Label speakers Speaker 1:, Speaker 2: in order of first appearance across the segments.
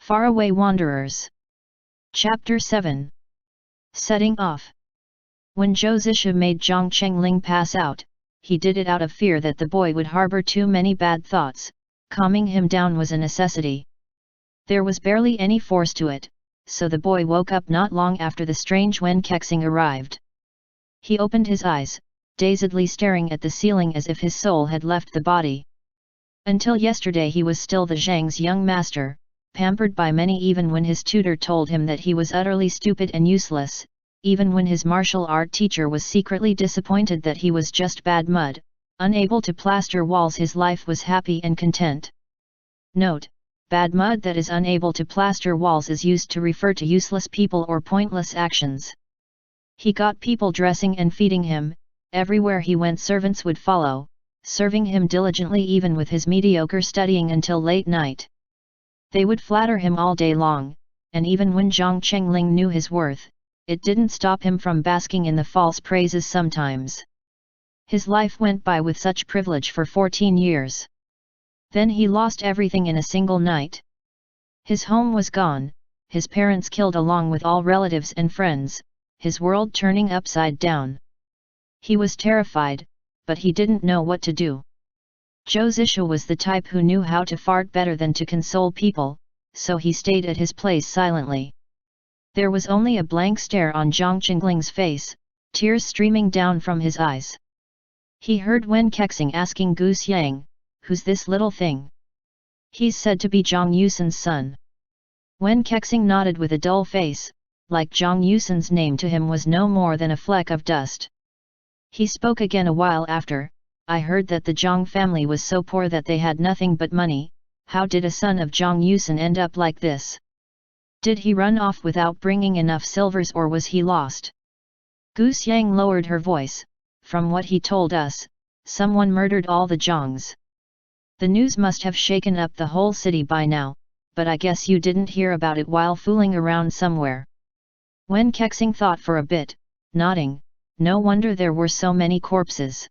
Speaker 1: Faraway Wanderers. Chapter 7. Setting off. When Zhou Zisha made Zhang Chengling pass out, he did it out of fear that the boy would harbor too many bad thoughts. Calming him down was a necessity. There was barely any force to it, so the boy woke up not long after the strange Wen Kexing arrived. He opened his eyes, dazedly staring at the ceiling as if his soul had left the body. Until yesterday he was still the Zhang's young master, pampered by many even when his tutor told him that he was utterly stupid and useless, even when his martial art teacher was secretly disappointed that he was just bad mud, unable to plaster walls. His life was happy and content. Note: bad mud that is unable to plaster walls is used to refer to useless people or pointless actions. He got people dressing and feeding him, everywhere he went servants would follow, serving him diligently even with his mediocre studying until late night. They would flatter him all day long, and even when Zhang Chengling knew his worth, it didn't stop him from basking in the false praises sometimes. His life went by with such privilege for 14 years. Then he lost everything in a single night. His home was gone, his parents killed along with all relatives and friends, his world turning upside down. He was terrified, but he didn't know what to do. Zhou Zisha was the type who knew how to fart better than to console people, so he stayed at his place silently. There was only a blank stare on Zhang Chengling's face, tears streaming down from his eyes. He heard Wen Kexing asking Gu Xiang, "Who's this little thing?" "He's said to be Zhang Yusan's son." Wen Kexing nodded with a dull face, like Zhang Yusan's name to him was no more than a fleck of dust. He spoke again a while after. "I heard that the Zhang family was so poor that they had nothing but money. How did a son of Zhang Yusan end up like this? Did he run off without bringing enough silvers or was he lost?" Gu Xiang lowered her voice. "From what he told us, someone murdered all the Zhangs. The news must have shaken up the whole city by now, but I guess you didn't hear about it while fooling around somewhere." Wen Kexing thought for a bit, nodding. No wonder there were so many corpses.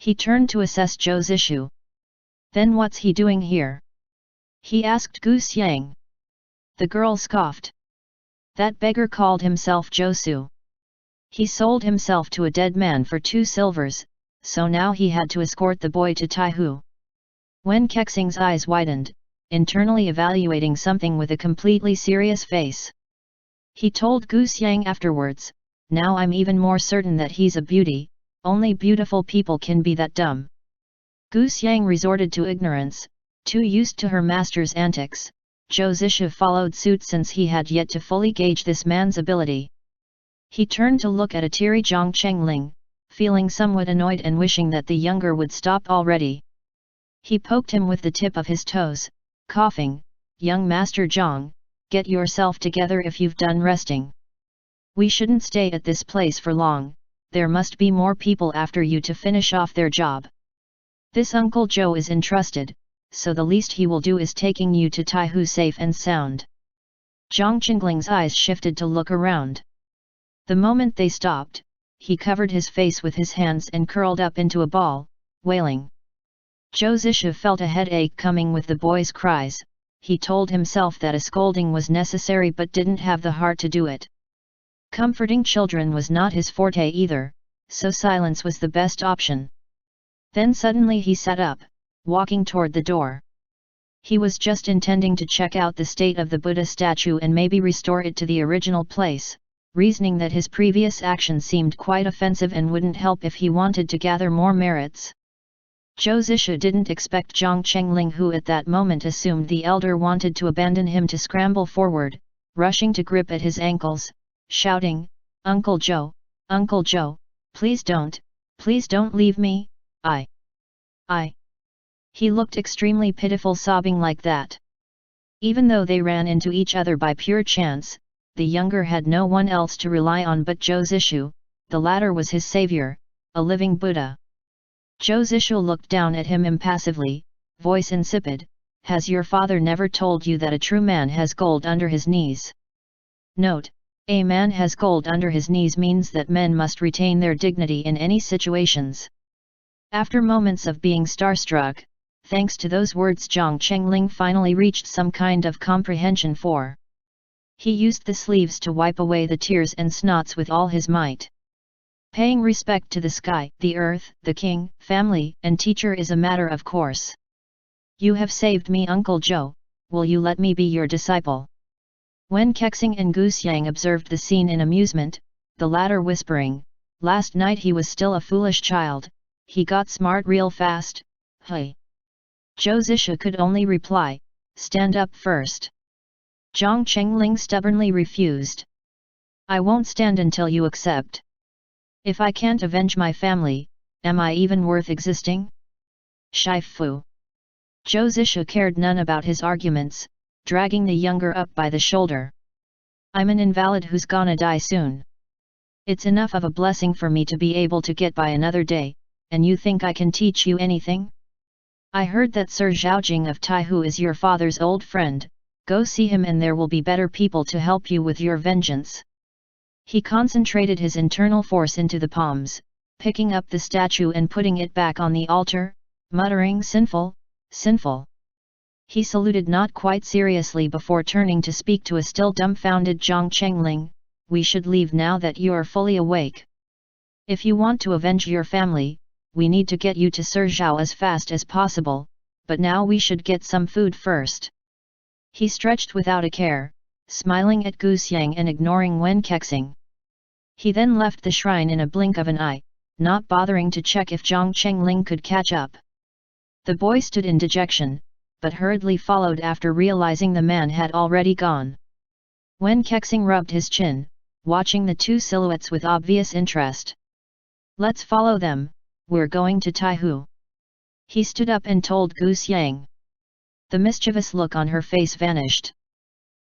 Speaker 1: He turned to assess Zhou Zisha. "Then what's he doing here?" he asked Gu Xiang. The girl scoffed. "That beggar called himself Zhou. He sold himself to a dead man for 2 silvers, so now he had to escort the boy to Taihu." Wen Kexing's eyes widened, internally evaluating something with a completely serious face. He told Gu Xiang afterwards, "Now I'm even more certain that he's a beauty. Only beautiful people can be that dumb." Gu Xiang resorted to ignorance, too used to her master's antics. Zhou Zisha followed suit since he had yet to fully gauge this man's ability. He turned to look at a teary Zhang Chengling, feeling somewhat annoyed and wishing that the younger would stop already. He poked him with the tip of his toes, coughing, "Young Master Zhang, get yourself together if you've done resting. We shouldn't stay at this place for long. There must be more people after you to finish off their job. This Uncle Zhou is entrusted, so the least he will do is taking you to Taihu safe and sound." Zhang Chengling's eyes shifted to look around. The moment they stopped, he covered his face with his hands and curled up into a ball, wailing. Zhou Zisha felt a headache coming with the boy's cries. He told himself that a scolding was necessary but didn't have the heart to do it. Comforting children was not his forte either, so silence was the best option. Then suddenly he sat up, walking toward the door. He was just intending to check out the state of the Buddha statue and maybe restore it to the original place, reasoning that his previous action seemed quite offensive and wouldn't help if he wanted to gather more merits. Zhou Zisha didn't expect Zhang Chengling, who at that moment assumed the elder wanted to abandon him, to scramble forward, rushing to grip at his ankles, shouting, "Uncle Zhou, Uncle Zhou, please don't leave me, I. He looked extremely pitiful, sobbing like that. Even though they ran into each other by pure chance, the younger had no one else to rely on but Zhou Zisha. The latter was his savior, a living Buddha. Zhou Zisha looked down at him impassively, voice insipid. "Has your father never told you that a true man has gold under his knees?" Note: a man has gold under his knees means that men must retain their dignity in any situations. After moments of being starstruck, Thanks to those words Zhang Chengling finally reached some kind of comprehension for. He used the sleeves to wipe away the tears and snots with all his might. Paying respect to the sky, the earth, the king, family, and teacher is a matter of course. You have saved me, Uncle Zhou, will you let me be your disciple? Wen Kexing and Goose Yang observed the scene in amusement, the latter whispering, last night he was still a foolish child, he got smart real fast, hey. Zhou Zisha could only reply, stand up first. Zhang Chengling stubbornly refused. I won't stand until you accept. If I can't avenge my family, am I even worth existing? Shai Fu. Zhou Zisha cared none about his arguments, dragging the younger up by the shoulder. I'm an invalid who's gonna die soon. It's enough of a blessing for me to be able to get by another day, and you think I can teach you anything? I heard that Sir Zhaojing of Taihu is your father's old friend, go see him and there will be better people to help you with your vengeance. He concentrated his internal force into the palms, picking up the statue and putting it back on the altar, muttering sinful, sinful. He saluted not quite seriously before turning to speak to a still dumbfounded Zhang Chengling, we should leave now that you are fully awake. If you want to avenge your family, we need to get you to Sir Zhao as fast as possible, but now we should get some food first. He stretched without a care, smiling at Goose Yang and ignoring Wen Kexing. He then left the shrine in a blink of an eye, not bothering to check if Zhang Chengling could catch up. The boy stood in dejection, but hurriedly followed after realizing the man had already gone. Wen Kexing rubbed his chin, watching the two silhouettes with obvious interest. Let's follow them, we're going to Taihu. He stood up and told Goose Yang. The mischievous look on her face vanished.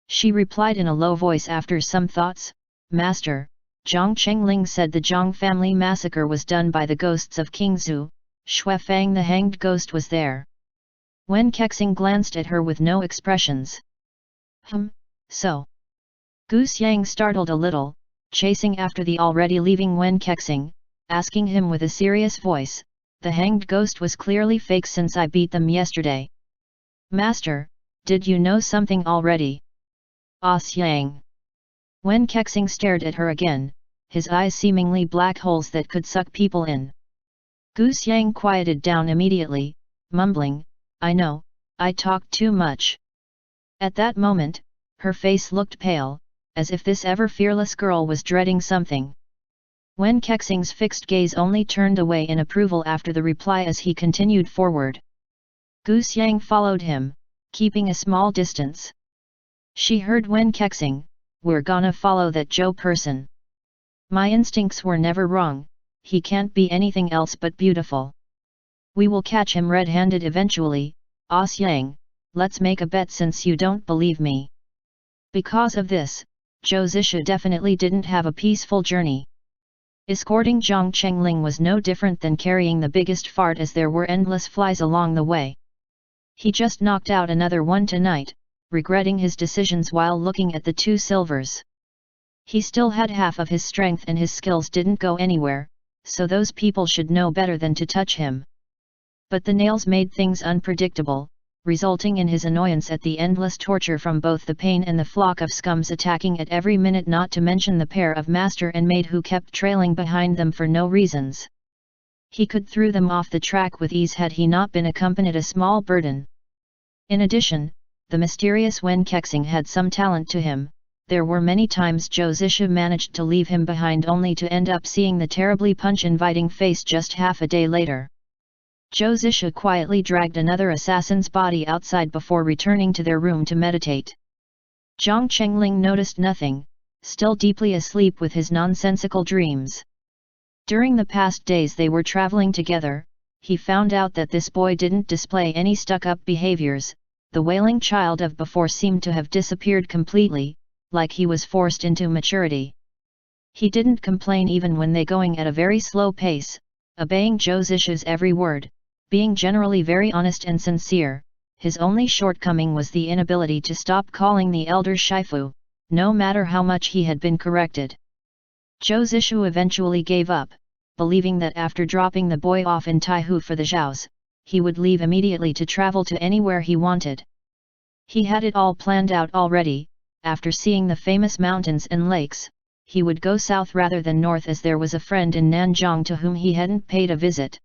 Speaker 1: She replied in a low voice after some thoughts, Master, Zhang Chengling said the Zhang family massacre was done by the ghosts of King Zhu, Xuefang the hanged ghost was there. Wen Kexing glanced at her with no expressions. So. Goose Yang startled a little, chasing after the already leaving Wen Kexing, asking him with a serious voice, the hanged ghost was clearly fake since I beat them yesterday. Master, did you know something already? Yang. Wen Kexing stared at her again, his eyes seemingly black holes that could suck people in. Goose Yang quieted down immediately, mumbling, I know, I talked too much. At that moment, her face looked pale, as if this ever-fearless girl was dreading something. Wen Kexing's fixed gaze only turned away in approval after the reply as he continued forward. Goose Yang followed him, keeping a small distance. She heard Wen Kexing, we're gonna follow that Zhou person. My instincts were never wrong, he can't be anything else but beautiful. We will catch him red-handed eventually, Yang, let's make a bet since you don't believe me. Because of this, Zhou Zisha definitely didn't have a peaceful journey. Escorting Zhang Chengling was no different than carrying the biggest fart as there were endless flies along the way. He just knocked out another one tonight, regretting his decisions while looking at the two silvers. He still had half of his strength and his skills didn't go anywhere, so those people should know better than to touch him. But the nails made things unpredictable, resulting in his annoyance at the endless torture from both the pain and the flock of scums attacking at every minute, not to mention the pair of master and maid who kept trailing behind them for no reasons. He could throw them off the track with ease had he not been accompanied a small burden. In addition, the mysterious Wen Kexing had some talent to him. There were many times Zhou Zisha managed to leave him behind only to end up seeing the terribly punch-inviting face just half a day later. Zhou Zisha quietly dragged another assassin's body outside before returning to their room to meditate. Zhang Chengling noticed nothing, still deeply asleep with his nonsensical dreams. During the past days they were traveling together, he found out that this boy didn't display any stuck-up behaviors. The wailing child of before seemed to have disappeared completely, like he was forced into maturity. He didn't complain even when they going at a very slow pace, obeying Zhou Zisha's every word, being generally very honest and sincere. His only shortcoming was the inability to stop calling the elder Shifu, no matter how much he had been corrected. Zhou Zisha eventually gave up, believing that after dropping the boy off in Taihu for the Zhaos, he would leave immediately to travel to anywhere he wanted. He had it all planned out already. After seeing the famous mountains and lakes, he would go south rather than north, as there was a friend in Nanjing to whom he hadn't paid a visit.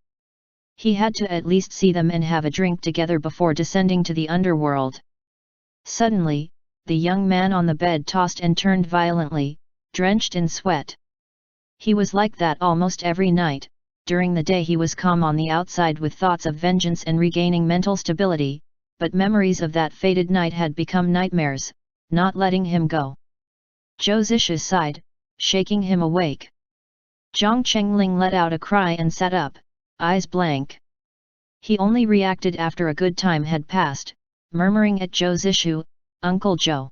Speaker 1: He had to at least see them and have a drink together before descending to the underworld. Suddenly, the young man on the bed tossed and turned violently, drenched in sweat. He was like that almost every night. During the day he was calm on the outside with thoughts of vengeance and regaining mental stability, but memories of that fated night had become nightmares, not letting him go. Zhou Zisha sighed, shaking him awake. Jiang Chengling let out a cry and sat up, eyes blank. He only reacted after a good time had passed, murmuring at Zhou Zishu, "Uncle Zhou.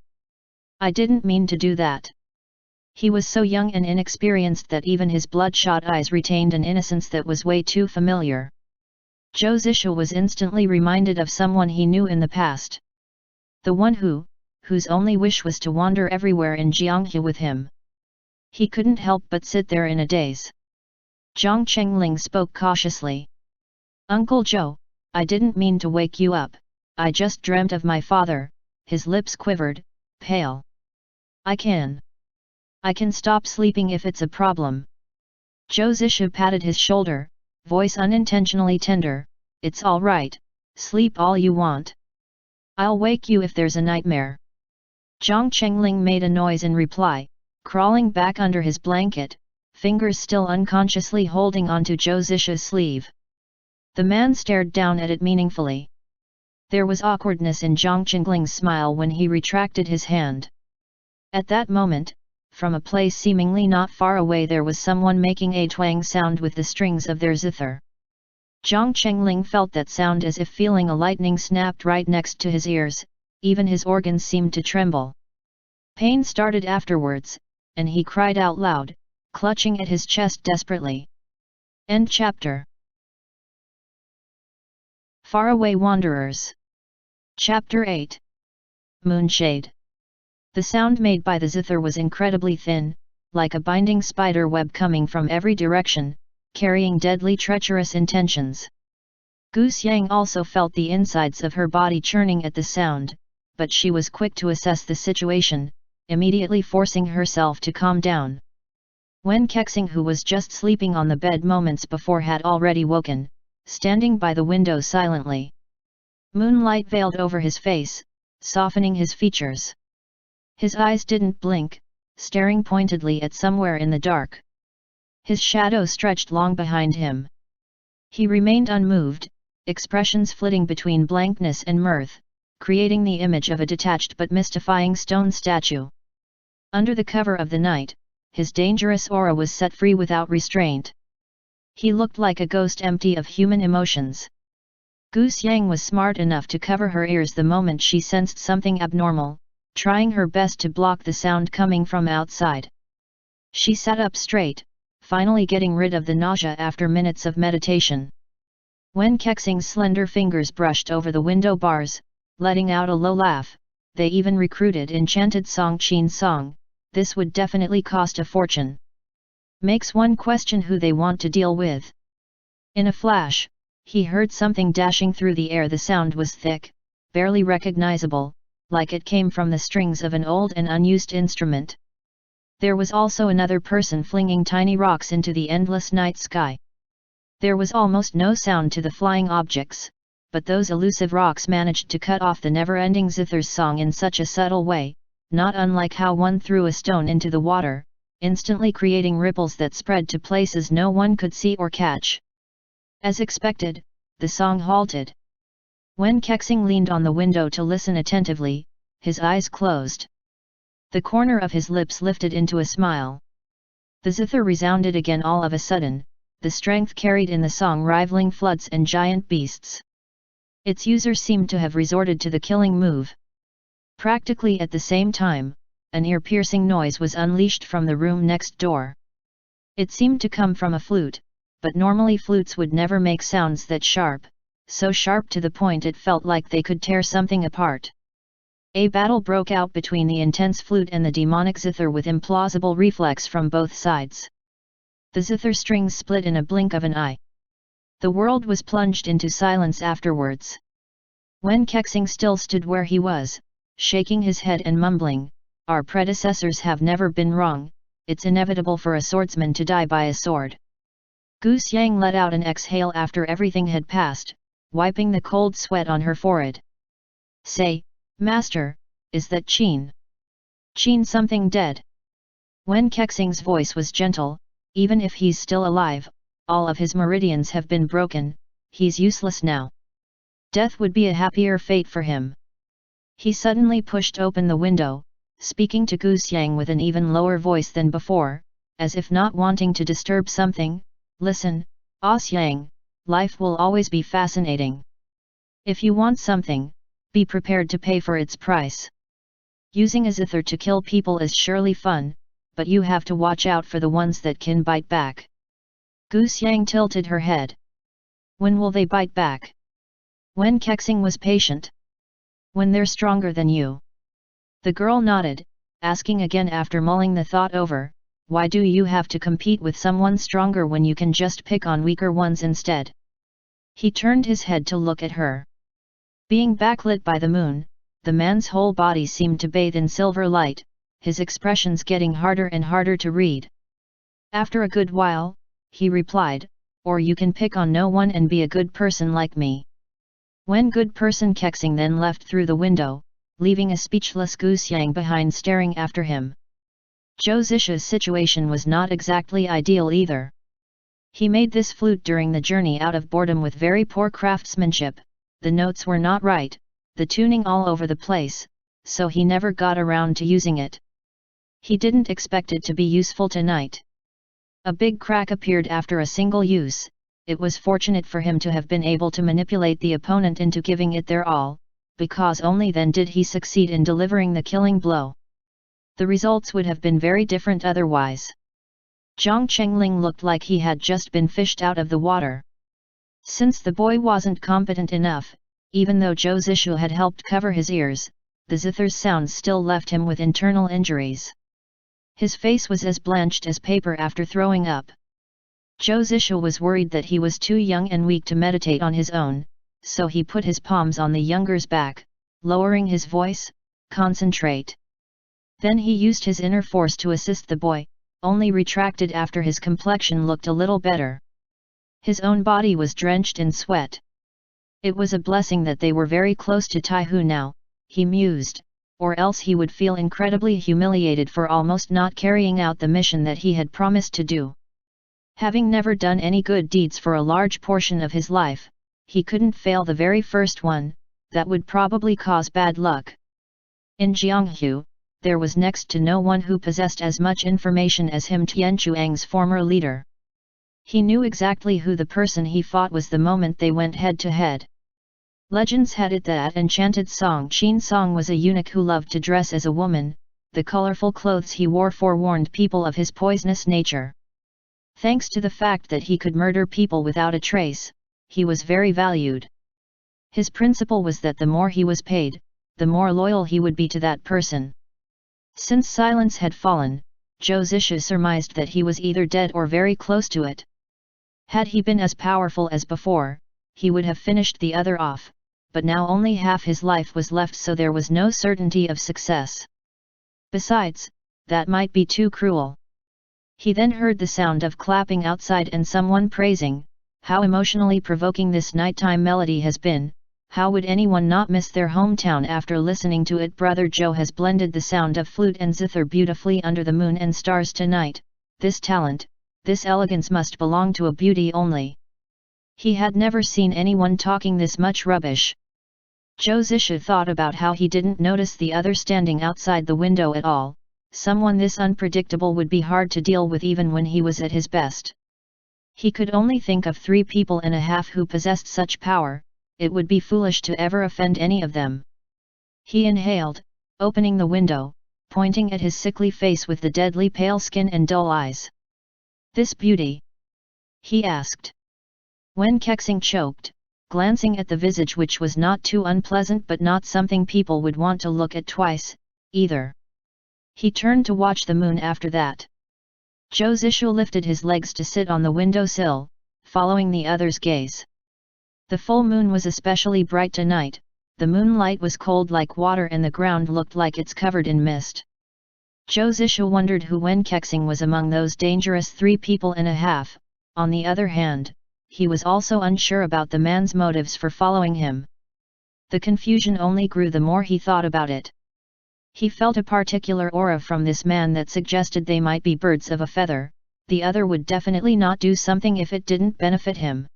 Speaker 1: I didn't mean to do that." He was so young and inexperienced that even his bloodshot eyes retained an innocence that was way too familiar. Zhou Zishu was instantly reminded of someone he knew in the past. The one whose only wish was to wander everywhere in Jianghe with him. He couldn't help but sit there in a daze. Jiang Chengling spoke cautiously. "Uncle Zhou, I didn't mean to wake you up, I just dreamt of my father." His lips quivered, pale. I can stop sleeping if it's a problem." Zhou Zishu patted his shoulder, voice unintentionally tender. "It's all right, sleep all you want. I'll wake you if there's a nightmare." Jiang Chengling made a noise in reply, crawling back under his blanket, fingers still unconsciously holding onto Zhou Zishu's sleeve. The man stared down at it meaningfully. There was awkwardness in Jiang Chengling's smile when he retracted his hand. At that moment, from a place seemingly not far away, there was someone making a twang sound with the strings of their zither. Jiang Chengling felt that sound as if feeling a lightning snapped right next to his ears, even his organs seemed to tremble. Pain started afterwards, and he cried out loud, clutching at his chest desperately. End chapter. Faraway Wanderers. Chapter 8. Moonshade. The sound made by the zither was incredibly thin, like a binding spider web coming from every direction, carrying deadly treacherous intentions. Gu Xiang also felt the insides of her body churning at the sound, but she was quick to assess the situation, immediately forcing herself to calm down. Wen Kexing, who was just sleeping on the bed moments before, had already woken, standing by the window silently. Moonlight veiled over his face, softening his features. His eyes didn't blink, staring pointedly at somewhere in the dark. His shadow stretched long behind him. He remained unmoved, expressions flitting between blankness and mirth, creating the image of a detached but mystifying stone statue. Under the cover of the night, his dangerous aura was set free without restraint. He looked like a ghost empty of human emotions. Gu Xiang was smart enough to cover her ears the moment she sensed something abnormal, trying her best to block the sound coming from outside. She sat up straight, finally getting rid of the nausea after minutes of meditation. Wen Kexing's slender fingers brushed over the window bars, letting out a low laugh. They even recruited enchanted Song Qin Song. This would definitely cost a fortune. Makes one question who they want to deal with. In a flash, he heard something dashing through the air. The sound was thick, barely recognizable, like it came from the strings of an old and unused instrument. There was also another person flinging tiny rocks into the endless night sky. There was almost no sound to the flying objects, but those elusive rocks managed to cut off the never-ending zither's song in such a subtle way, not unlike how one threw a stone into the water, instantly creating ripples that spread to places no one could see or catch. As expected, the song halted. Wen Kexing leaned on the window to listen attentively, his eyes closed. The corner of his lips lifted into a smile. The zither resounded again all of a sudden, the strength carried in the song rivaling floods and giant beasts. Its user seemed to have resorted to the killing move. Practically at the same time, an ear-piercing noise was unleashed from the room next door. It seemed to come from a flute, but normally flutes would never make sounds that sharp, so sharp to the point it felt like they could tear something apart. A battle broke out between the intense flute and the demonic zither with implausible reflex from both sides. The zither strings split in a blink of an eye. The world was plunged into silence afterwards. Wen Kexing still stood where he was, shaking his head and mumbling, "Our predecessors have never been wrong, it's inevitable for a swordsman to die by a sword." Gu Xiang let out an exhale after everything had passed, wiping the cold sweat on her forehead. "Say, Master, is that Qin? Qin something dead?" Wen Kexing's voice was gentle, "Even if he's still alive, all of his meridians have been broken, he's useless now. Death would be a happier fate for him." He suddenly pushed open the window, speaking to Gu Xiang with an even lower voice than before, as if not wanting to disturb something. "Listen, Ah Xiang, life will always be fascinating. If you want something, be prepared to pay for its price. Using a zither to kill people is surely fun, but you have to watch out for the ones that can bite back." Gu Xiang tilted her head. "When will they bite back?" Wen Kexing was patient. "When they're stronger than you." The girl nodded, asking again after mulling the thought over, "Why do you have to compete with someone stronger when you can just pick on weaker ones instead?" He turned his head to look at her. Being backlit by the moon, the man's whole body seemed to bathe in silver light, his expressions getting harder and harder to read. After a good while, he replied, "Or you can pick on no one and be a good person like me." When good person Kexing then left through the window, leaving a speechless Gu Xiang behind staring after him. Zhou Zisha's situation was not exactly ideal either. He made this flute during the journey out of boredom with very poor craftsmanship, the notes were not right, the tuning all over the place, so he never got around to using it. He didn't expect it to be useful tonight. A big crack appeared after a single use. It was fortunate for him to have been able to manipulate the opponent into giving it their all, because only then did he succeed in delivering the killing blow. The results would have been very different otherwise. Jiang Chengling looked like he had just been fished out of the water. Since the boy wasn't competent enough, even though Zhou Zishu had helped cover his ears, the zither's sounds still left him with internal injuries. His face was as blanched as paper after throwing up. Zhou Zishu was worried that he was too young and weak to meditate on his own, so he put his palms on the younger's back, lowering his voice, "Concentrate." Then he used his inner force to assist the boy, only retracted after his complexion looked a little better. His own body was drenched in sweat. It was a blessing that they were very close to Taihu now, he mused, or else he would feel incredibly humiliated for almost not carrying out the mission that he had promised to do. Having never done any good deeds for a large portion of his life, he couldn't fail the very first one, that would probably cause bad luck. In Jianghu, there was next to no one who possessed as much information as him, Tianquang's former leader. He knew exactly who the person he fought was the moment they went head to head. Legends had it that enchanted Song Qin Song was a eunuch who loved to dress as a woman. The colorful clothes he wore forewarned people of his poisonous nature. Thanks to the fact that he could murder people without a trace, he was very valued. His principle was that the more he was paid, the more loyal he would be to that person. Since silence had fallen, Zhou Zishu surmised that he was either dead or very close to it. Had he been as powerful as before, he would have finished the other off, but now only half his life was left, so there was no certainty of success. Besides, that might be too cruel. He then heard the sound of clapping outside and someone praising, "How emotionally provoking this nighttime melody has been, how would anyone not miss their hometown after listening to it? Brother Joe has blended the sound of flute and zither beautifully under the moon and stars tonight, this talent, this elegance must belong to a beauty only." He had never seen anyone talking this much rubbish. Zhou Zishu thought about how he didn't notice the other standing outside the window at all. Someone this unpredictable would be hard to deal with even when he was at his best. He could only think of 3.5 people who possessed such power. It would be foolish to ever offend any of them. He inhaled, opening the window, pointing at his sickly face with the deadly pale skin and dull eyes. "This beauty?" he asked. Wen Kexing choked, glancing at the visage, which was not too unpleasant but not something people would want to look at twice, either. He turned to watch the moon after that. Zhou Zishu lifted his legs to sit on the window sill, following the other's gaze. The full moon was especially bright tonight, the moonlight was cold like water and the ground looked like it's covered in mist. Zhou Zisha wondered who Wen Kexing was among those dangerous 3.5 people. On the other hand, he was also unsure about the man's motives for following him. The confusion only grew the more he thought about it. He felt a particular aura from this man that suggested they might be birds of a feather, the other would definitely not do something if it didn't benefit him.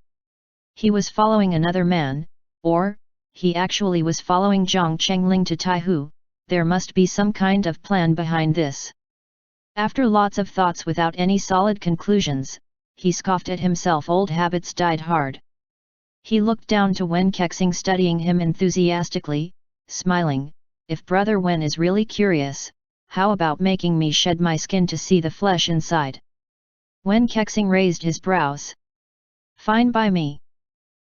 Speaker 1: He was following another man, or, he actually was following Zhang Chengling to Taihu, there must be some kind of plan behind this. After lots of thoughts without any solid conclusions, he scoffed at himself. Old habits died hard. He looked down to Wen Kexing studying him enthusiastically, smiling, if Brother Wen is really curious, how about making me shed my skin to see the flesh inside? Wen Kexing raised his brows. Fine by me.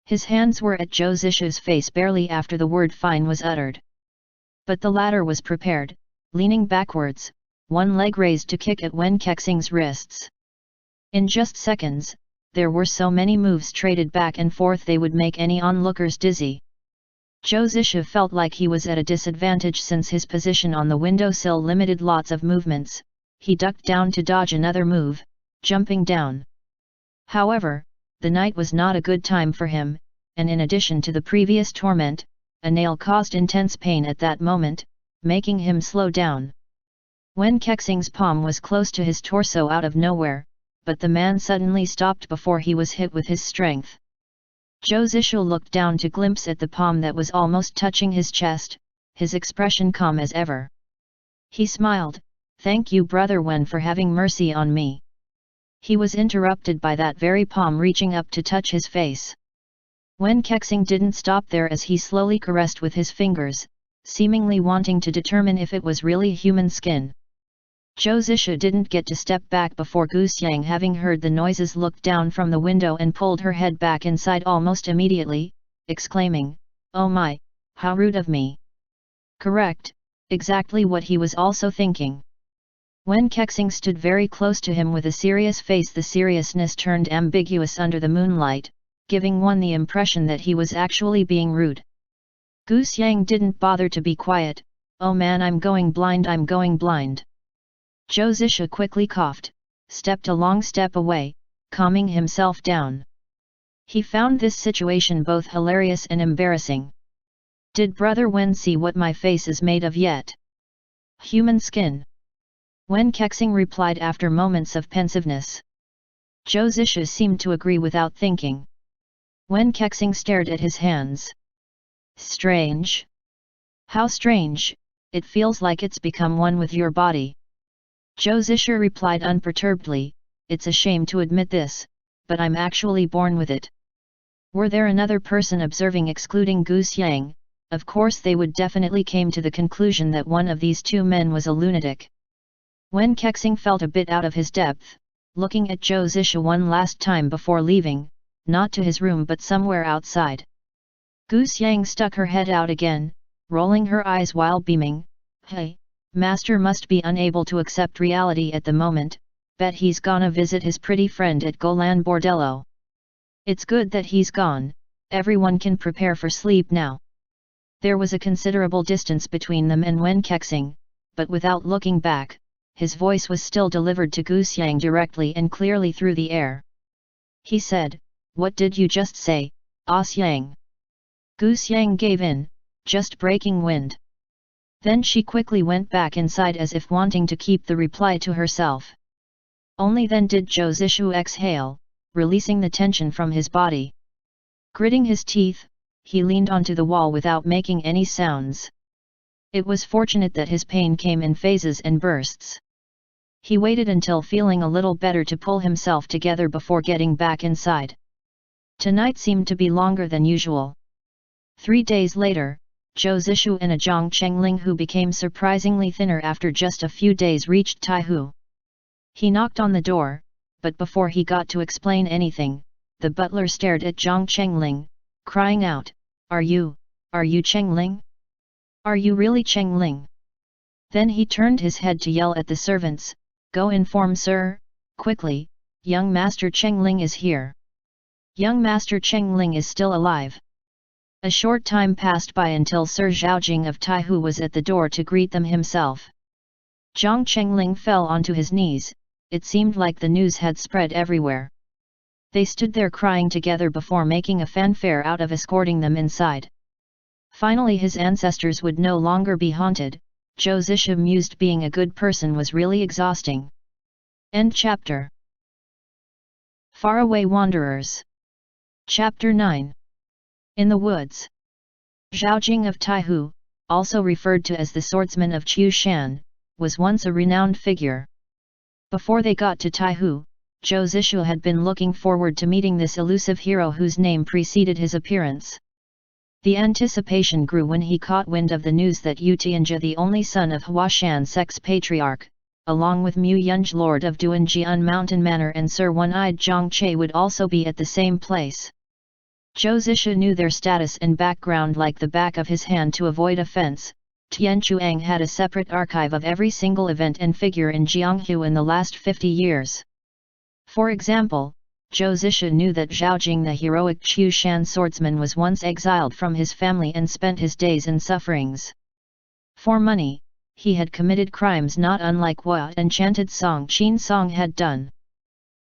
Speaker 1: His hands were at Zhou Zisha's face barely after the word fine was uttered. But the latter was prepared, leaning backwards, one leg raised to kick at Wen Kexing's wrists. In just seconds, there were so many moves traded back and forth they would make any onlookers dizzy. Zhou Zisha felt like he was at a disadvantage since his position on the windowsill limited lots of movements. He ducked down to dodge another move, jumping down. However, the night was not a good time for him, and in addition to the previous torment, a nail caused intense pain at that moment, making him slow down. Wen Kexing's palm was close to his torso out of nowhere, but the man suddenly stopped before he was hit with his strength. Zhou Zisha looked down to glimpse at the palm that was almost touching his chest, his expression calm as ever. He smiled, "Thank you Brother Wen for having mercy on me." He was interrupted by that very palm reaching up to touch his face. Wen Kexing didn't stop there as he slowly caressed with his fingers, seemingly wanting to determine if it was really human skin. Zhou Zisha didn't get to step back before Gu Xiang, having heard the noises, looked down from the window and pulled her head back inside almost immediately, exclaiming, "Oh my, how rude of me." Correct, exactly what he was also thinking. Wen Kexing stood very close to him with a serious face. The seriousness turned ambiguous under the moonlight, giving one the impression that he was actually being rude. Gu Xiang didn't bother to be quiet. "Oh man, I'm going blind, I'm going blind." Zhou Zisha quickly coughed, stepped a long step away, calming himself down. He found this situation both hilarious and embarrassing. "Did Brother Wen see what my face is made of yet?" "Human skin." Wen Kexing replied after moments of pensiveness. Zhou Zisha seemed to agree without thinking. Wen Kexing stared at his hands. "Strange." "How strange? It feels like it's become one with your body." Zhou Zisha replied unperturbedly, "It's a shame to admit this, but I'm actually born with it." Were there another person observing excluding Gu Xiang, of course they would definitely came to the conclusion that one of these two men was a lunatic. Wen Kexing felt a bit out of his depth, looking at Zhou Zisha one last time before leaving, not to his room but somewhere outside. Gu Xiang stuck her head out again, rolling her eyes while beaming, "Hey, Master must be unable to accept reality at the moment, bet he's gonna visit his pretty friend at Golan Bordello." "It's good that he's gone, everyone can prepare for sleep now." There was a considerable distance between them and Wen Kexing, but without looking back, his voice was still delivered to Gu Xiang directly and clearly through the air. He said, "What did you just say, Ah Xiang?" Gu Xiang gave in, just breaking wind. Then she quickly went back inside as if wanting to keep the reply to herself. Only then did Zhou Zisha exhale, releasing the tension from his body. Gritting his teeth, he leaned onto the wall without making any sounds. It was fortunate that his pain came in phases and bursts. He waited until feeling a little better to pull himself together before getting back inside. Tonight seemed to be longer than usual. 3 days later, Zhou Zisha and a Zhang Chengling who became surprisingly thinner after just a few days reached Taihu. He knocked on the door, but before he got to explain anything, the butler stared at Zhang Chengling, crying out, are you Chengling? Are you really Chengling?" Then he turned his head to yell at the servants, "Go inform Sir, quickly, young Master Chengling is here." Young Master Cheng Ling is still alive. A short time passed by until Sir Zhaojing of Taihu was at the door to greet them himself. Zhang Chengling fell onto his knees. It seemed like the news had spread everywhere. They stood there crying together before making a fanfare out of escorting them inside. Finally his ancestors would no longer be haunted. Zhou Zisha mused being a good person was really exhausting. End chapter. Faraway Wanderers. Chapter 9. In the Woods. Zhaojing of Taihu, also referred to as the swordsman of Qiu Shan, was once a renowned figure. Before they got to Taihu, Zhou Zishu had been looking forward to meeting this elusive hero whose name preceded his appearance. The anticipation grew when he caught wind of the news that Yu Tianjia, the only son of Huashan Sect's patriarch, along with Mu Yunj, lord of Duanjian Mountain Manor, and Sir One-Eyed Zhang Che would also be at the same place. Zhou Zisha knew their status and background like the back of his hand. To avoid offense, Tian Chuang had a separate archive of every single event and figure in Jianghu in the last 50 years. For example, Zhou Zisha knew that Zhaojing, the heroic Qiu Shan swordsman, was once exiled from his family and spent his days in sufferings. For money, he had committed crimes not unlike what enchanted Song Qin Song had done.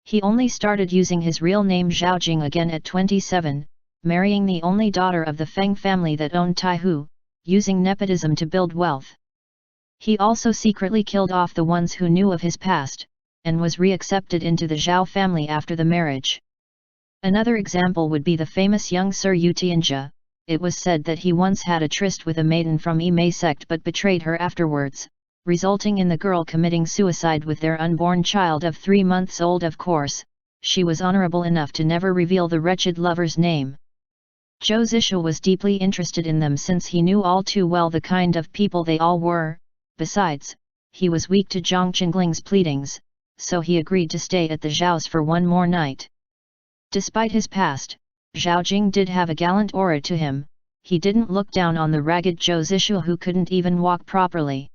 Speaker 1: He only started using his real name Zhaojing again at 27, marrying the only daughter of the Feng family that owned Taihu, using nepotism to build wealth. He also secretly killed off the ones who knew of his past, and was reaccepted into the Zhao family after the marriage. Another example would be the famous young Sir Yu Tianjia. It was said that he once had a tryst with a maiden from Yimei sect but betrayed her afterwards, resulting in the girl committing suicide with their unborn child of 3 months old. Of course, she was honorable enough to never reveal the wretched lover's name. Zhou Zisha was deeply interested in them since he knew all too well the kind of people they all were. Besides, he was weak to Zhang Chengling's pleadings, so he agreed to stay at the Zhao's for one more night. Despite his past, Zhaojing did have a gallant aura to him. He didn't look down on the ragged Zhou Zishu who couldn't even walk properly.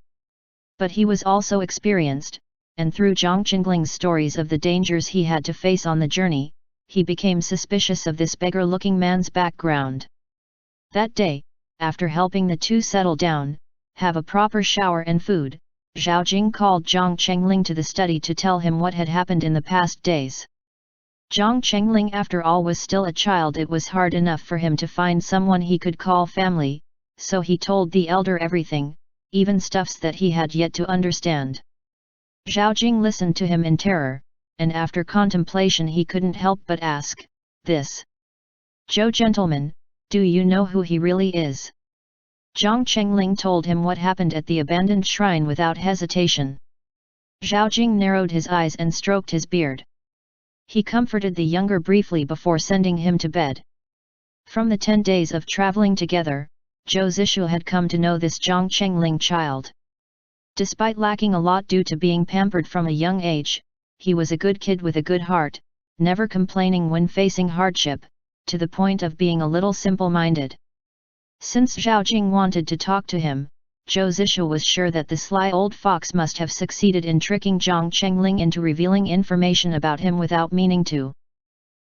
Speaker 1: But he was also experienced, and through Zhang Chengling's stories of the dangers he had to face on the journey, he became suspicious of this beggar-looking man's background. That day, after helping the two settle down, have a proper shower and food, Zhaojing called Zhang Chengling to the study to tell him what had happened in the past days. Zhang Chengling, after all, was still a child. It was hard enough for him to find someone he could call family, so he told the elder everything, even stuffs that he had yet to understand. Zhaojing listened to him in terror, and after contemplation he couldn't help but ask, "This Zhou gentleman, do you know who he really is?" Zhang Chengling told him what happened at the abandoned shrine without hesitation. Zhaojing narrowed his eyes and stroked his beard. He comforted the younger briefly before sending him to bed. From the 10 days of traveling together, Zhou Zishu had come to know this Zhang Chengling child. Despite lacking a lot due to being pampered from a young age, he was a good kid with a good heart, never complaining when facing hardship, to the point of being a little simple-minded. Since Zhaojing wanted to talk to him, Zhou Zishu was sure that the sly old fox must have succeeded in tricking Zhang Chengling into revealing information about him without meaning to.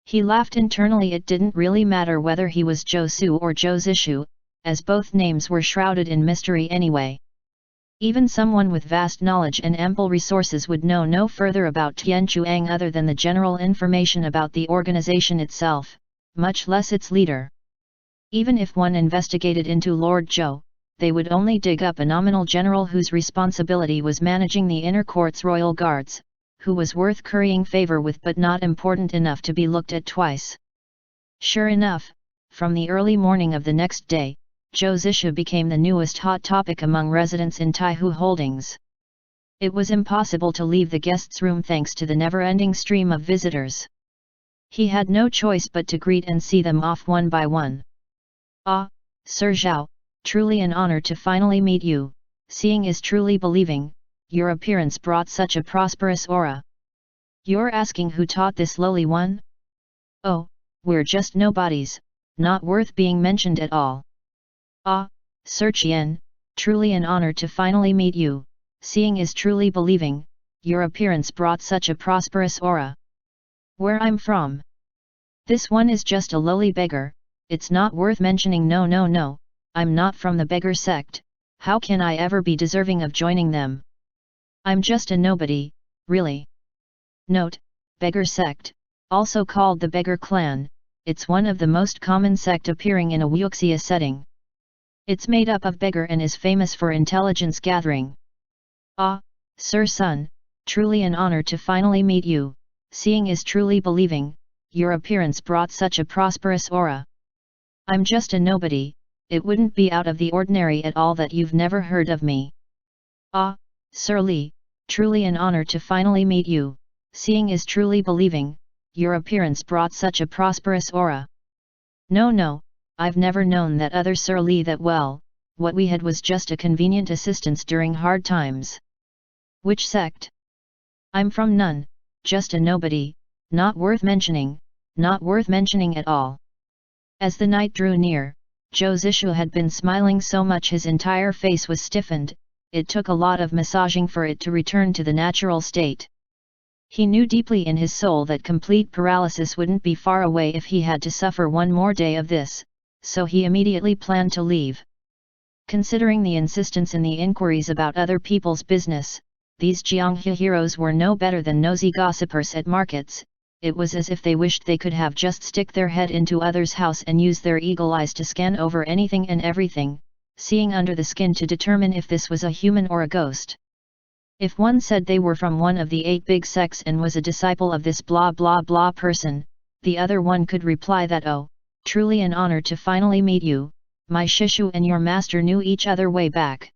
Speaker 1: He laughed internally. It didn't really matter whether he was Zhou Su or Zhou Zishu, as both names were shrouded in mystery anyway. Even someone with vast knowledge and ample resources would know no further about Tian Chuang other than the general information about the organization itself, much less its leader. Even if one investigated into Lord Zhou, they would only dig up a nominal general whose responsibility was managing the inner court's royal guards, who was worth currying favor with but not important enough to be looked at twice. Sure enough, from the early morning of the next day, Zhou Zisha became the newest hot topic among residents in Taihu Holdings. It was impossible to leave the guest's room thanks to the never-ending stream of visitors. He had no choice but to greet and see them off one by one. "Ah, Sir Zhao, truly an honor to finally meet you. Seeing is truly believing, your appearance brought such a prosperous aura. You're asking who taught this lowly one? Oh, we're just nobodies, not worth being mentioned at all. Ah, Sir Qian, truly an honor to finally meet you. Seeing is truly believing, your appearance brought such a prosperous aura. Where I'm from? This one is just a lowly beggar, it's not worth mentioning. No, I'm not from the beggar sect, how can I ever be deserving of joining them? I'm just a nobody, really. Note, beggar sect, also called the beggar clan, it's one of the most common sect appearing in a wuxia setting. It's made up of beggar and is famous for intelligence gathering. Ah, Sir Sun, truly an honor to finally meet you, seeing is truly believing, your appearance brought such a prosperous aura. I'm just a nobody, it wouldn't be out of the ordinary at all that you've never heard of me. Ah, Sir Li, truly an honor to finally meet you, seeing is truly believing, your appearance brought such a prosperous aura. No, I've never known that other Sir Li that well, what we had was just a convenient assistance during hard times. Which sect? I'm from none, just a nobody, not worth mentioning at all. As the night drew near, Zhou Zishu had been smiling so much his entire face was stiffened, it took a lot of massaging for it to return to the natural state. He knew deeply in his soul that complete paralysis wouldn't be far away if he had to suffer one more day of this, so he immediately planned to leave. Considering the insistence in the inquiries about other people's business, these Jianghe heroes were no better than nosy gossipers at markets. It was as if they wished they could have just stick their head into others' house and use their eagle eyes to scan over anything and everything, seeing under the skin to determine if this was a human or a ghost. If one said they were from one of the 8 big sects and was a disciple of this blah blah blah person, the other one could reply that oh, truly an honor to finally meet you, my Shishu and your master knew each other way back.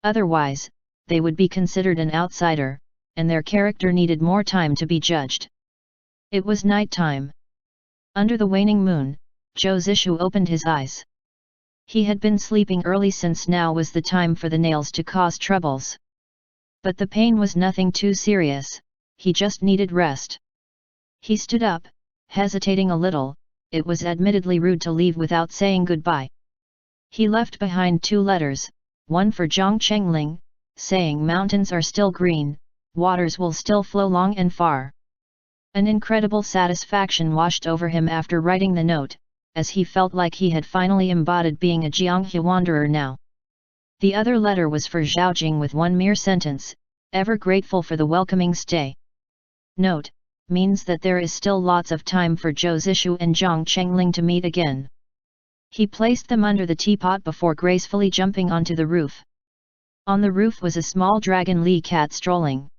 Speaker 1: Otherwise, they would be considered an outsider, and their character needed more time to be judged. It was night time. Under the waning moon, Zhou Zishu opened his eyes. He had been sleeping early since now was the time for the nails to cause troubles. But the pain was nothing too serious, he just needed rest. He stood up, hesitating a little, it was admittedly rude to leave without saying goodbye. He left behind 2 letters, one for Zhang Chengling, saying mountains are still green, waters will still flow long and far. An incredible satisfaction washed over him after writing the note, as he felt like he had finally embodied being a Jianghe wanderer now. The other letter was for Zhaojing with one mere sentence, ever grateful for the welcoming stay. Note, means that there is still lots of time for Zhou Zishu and Zhang Chengling to meet again. He placed them under the teapot before gracefully jumping onto the roof. On the roof was a small dragon Li cat strolling.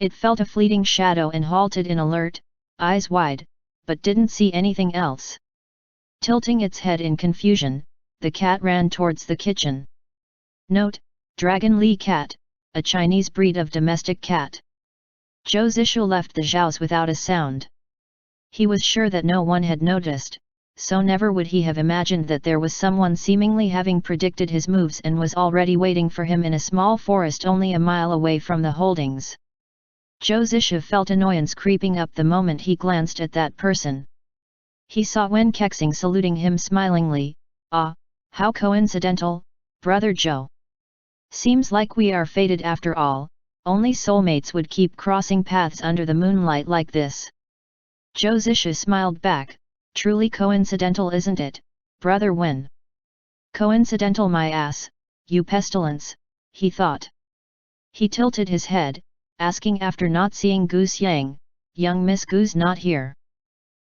Speaker 1: It felt a fleeting shadow and halted in alert, eyes wide, but didn't see anything else. Tilting its head in confusion, the cat ran towards the kitchen. Note, Dragon Li cat, a Chinese breed of domestic cat. Zhou Zishu left the zhaos without a sound. He was sure that no one had noticed, so never would he have imagined that there was someone seemingly having predicted his moves and was already waiting for him in a small forest only a mile away from the holdings. Zhou Zishu felt annoyance creeping up the moment he glanced at that person. He saw Wen Kexing saluting him smilingly. Ah, how coincidental, brother Zhou. Seems like we are fated after all, only soulmates would keep crossing paths under the moonlight like this. Zhou Zishu smiled back, truly coincidental isn't it, brother Wen? Coincidental my ass, you pestilence, he thought. He tilted his head, asking after not seeing Goose Yang, young Miss Goose not here.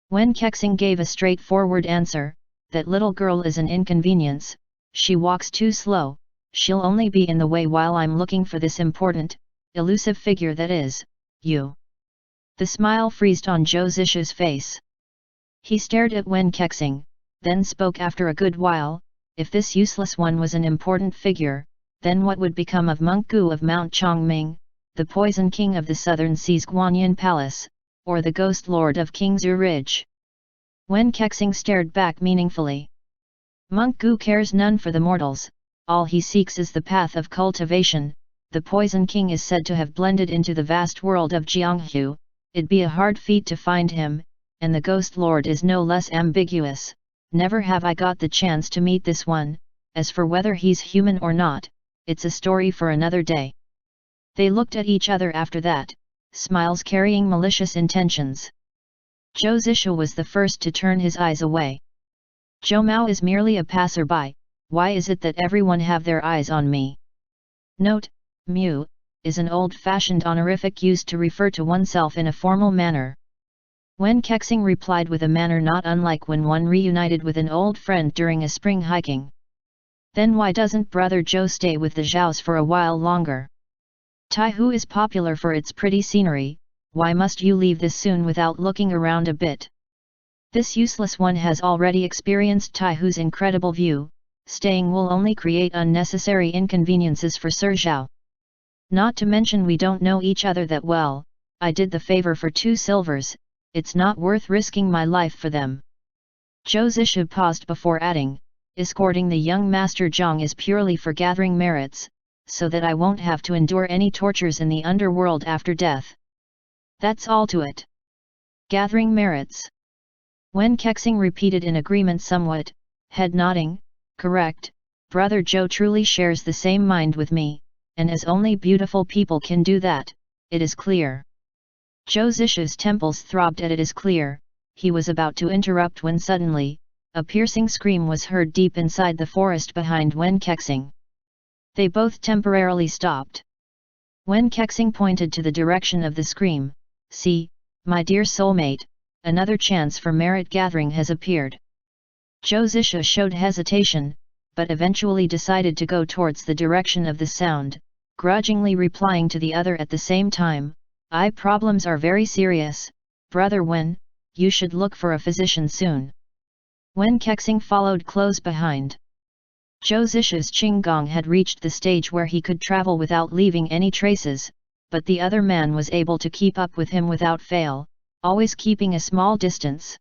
Speaker 1: Wen Kexing gave a straightforward answer, that little girl is an inconvenience, she walks too slow, she'll only be in the way while I'm looking for this important, elusive figure that is, you. The smile freezed on Zhou Zishu's face. He stared at Wen Kexing, then spoke after a good while, if this useless one was an important figure, then what would become of Monk Gu of Mount Chongming, the Poison King of the Southern Sea's Guanyin Palace, or the Ghost Lord of Kingsu Ridge? Wen Kexing stared back meaningfully. Monk Gu cares none for the mortals, all he seeks is the path of cultivation. The Poison King is said to have blended into the vast world of Jianghu, it'd be a hard feat to find him, and the Ghost Lord is no less ambiguous. Never have I got the chance to meet this one, as for whether he's human or not, it's a story for another day. They looked at each other after that, smiles carrying malicious intentions. Zhou Zisha was the first to turn his eyes away. Zhou Mao is merely a passerby, why is it that everyone have their eyes on me? Note, Mu, is an old-fashioned honorific used to refer to oneself in a formal manner. Wen Kexing replied with a manner not unlike when one reunited with an old friend during a spring hiking. Then why doesn't brother Zhou stay with the Zhaos for a while longer? Taihu is popular for its pretty scenery, why must you leave this soon without looking around a bit? This useless one has already experienced Taihu's incredible view, staying will only create unnecessary inconveniences for Sir Zhao. Not to mention we don't know each other that well, I did the favor for 2 silvers, it's not worth risking my life for them. Zhou Zisha paused before adding, escorting the young master Zhang is purely for gathering merits, so that I won't have to endure any tortures in the underworld after death. That's all to it. Gathering merits. Wen Kexing repeated in agreement somewhat, head nodding, correct, brother Zhou truly shares the same mind with me, and as only beautiful people can do that, it is clear. Zhou Zisha's temples throbbed at it is clear, he was about to interrupt when suddenly, a piercing scream was heard deep inside the forest behind Wen Kexing. They both temporarily stopped. Wen Kexing pointed to the direction of the scream, see, my dear soulmate, another chance for merit gathering has appeared. Zhou Zisha showed hesitation, but eventually decided to go towards the direction of the sound, grudgingly replying to the other at the same time, eye problems are very serious, brother Wen, you should look for a physician soon. Wen Kexing followed close behind. Zhou Zisha's Qinggong had reached the stage where he could travel without leaving any traces, but the other man was able to keep up with him without fail, always keeping a small distance.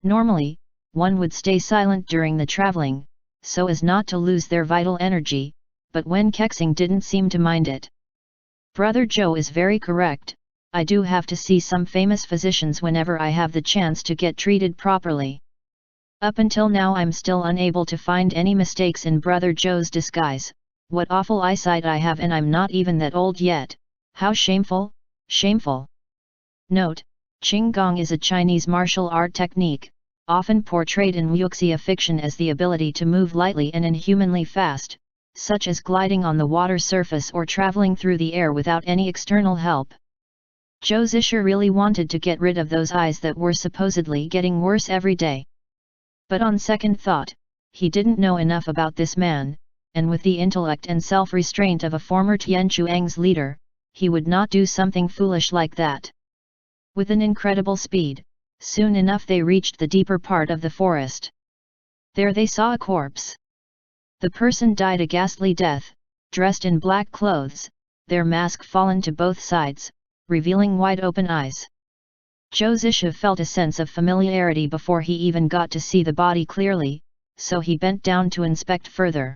Speaker 1: Normally, one would stay silent during the traveling, so as not to lose their vital energy, but Wen Kexing didn't seem to mind it. Brother Zhou is very correct, I do have to see some famous physicians whenever I have the chance to get treated properly. Up until now I'm still unable to find any mistakes in brother Zhou's disguise, what awful eyesight I have and I'm not even that old yet, how shameful, shameful. Note, Qinggong is a Chinese martial art technique, often portrayed in wuxia fiction as the ability to move lightly and inhumanly fast, such as gliding on the water surface or traveling through the air without any external help. Zhou Zisha really wanted to get rid of those eyes that were supposedly getting worse every day. But on second thought, he didn't know enough about this man, and with the intellect and self-restraint of a former Tianquang's leader, he would not do something foolish like that. With an incredible speed, soon enough they reached the deeper part of the forest. There they saw a corpse. The person died a ghastly death, dressed in black clothes, their mask fallen to both sides, revealing wide-open eyes. Zhou Zisha felt a sense of familiarity before he even got to see the body clearly, so he bent down to inspect further.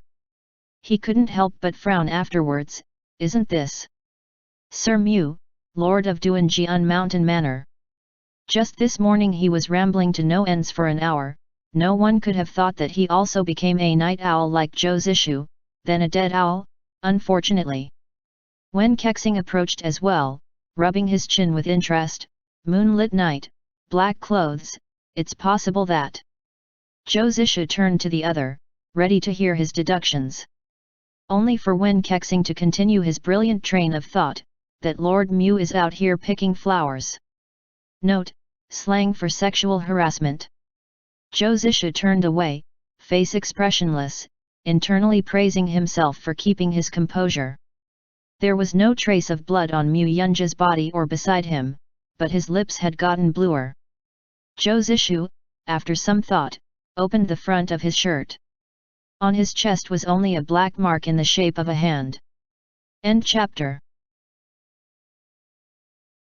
Speaker 1: He couldn't help but frown afterwards, isn't this Sir Mu, Lord of Duanjian Mountain Manor? Just this morning he was rambling to no ends for an hour, no one could have thought that he also became a night owl like Zhou Zisha, then a dead owl, unfortunately. Wen Kexing approached as well, rubbing his chin with interest. Moonlit night, black clothes, it's possible that. Zhou Zisha turned to the other, ready to hear his deductions. Only for Wen Kexing to continue his brilliant train of thought, that Lord Mu is out here picking flowers. Note, slang for sexual harassment. Zhou Zisha turned away, face expressionless, internally praising himself for keeping his composure. There was no trace of blood on Mu Yunja's body or beside him, but his lips had gotten bluer. Zhou Zisha, after some thought, opened the front of his shirt. On his chest was only a black mark in the shape of a hand. End chapter.